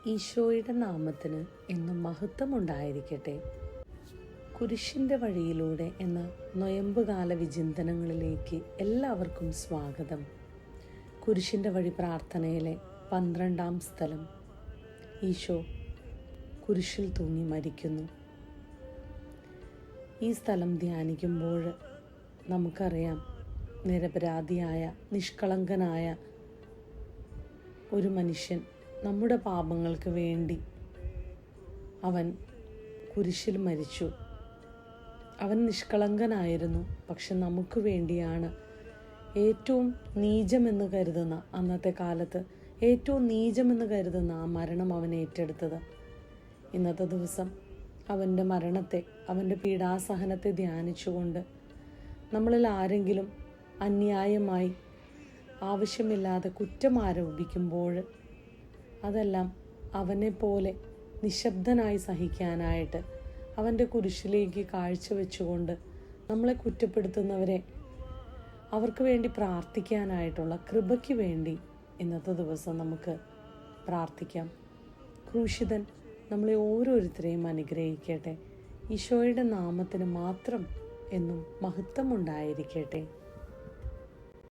ഈശോയുടെ നാമത്തിന് എന്നും മഹത്വമുണ്ടായിരിക്കട്ടെ. കുരിശിൻ്റെ വഴിയിലൂടെ എന്ന നൊയമ്പുകാല വിചിന്തനങ്ങളിലേക്ക് എല്ലാവർക്കും സ്വാഗതം. കുരിശിൻ്റെ വഴി പ്രാർത്ഥനയിലെ 12-ാം സ്ഥലം. ഈശോ കുരിശിൽ തൂങ്ങി മരിക്കുന്നു. ഈ സ്ഥലം ധ്യാനിക്കുമ്പോൾ നമുക്കറിയാം, നിരപരാധിയായ നിഷ്കളങ്കനായ ഒരു മനുഷ്യൻ നമ്മുടെ പാപങ്ങൾക്ക് വേണ്ടി അവൻ കുരിശിൽ മരിച്ചു. അവൻ നിഷ്കളങ്കനായിരുന്നു, പക്ഷെ നമുക്ക് വേണ്ടിയാണ് ഏറ്റവും നീചമെന്ന് കരുതുന്ന, അന്നത്തെ കാലത്ത് ഏറ്റവും നീചമെന്ന് കരുതുന്ന ആ മരണം അവൻ ഏറ്റെടുത്തത്. ഇന്നത്തെ ദിവസം അവൻ്റെ മരണത്തെ, അവൻ്റെ പീഡാസഹനത്തെ ധ്യാനിച്ചുകൊണ്ട് നമ്മളിൽ ആരെങ്കിലും അന്യായമായി ആവശ്യമില്ലാതെ കുറ്റം ആരോപിക്കുമ്പോൾ അതെല്ലാം അവനെപ്പോലെ നിശബ്ദനായി സഹിക്കാനായിട്ട് അവൻ്റെ കുരിശിലേക്ക് കാഴ്ചവെച്ചുകൊണ്ട് നമ്മളെ കുറ്റപ്പെടുത്തുന്നവരെ അവർക്ക് വേണ്ടി പ്രാർത്ഥിക്കാനായിട്ടുള്ള കൃപയ്ക്ക് വേണ്ടി ഇന്നത്തെ ദിവസം നമുക്ക് പ്രാർത്ഥിക്കാം. ക്രൂശിതൻ നമ്മളെ ഓരോരുത്തരെയും അനുഗ്രഹിക്കട്ടെ. ഈശോയുടെ നാമത്തിന് മാത്രം എന്നും മഹത്വമുണ്ടായിരിക്കട്ടെ.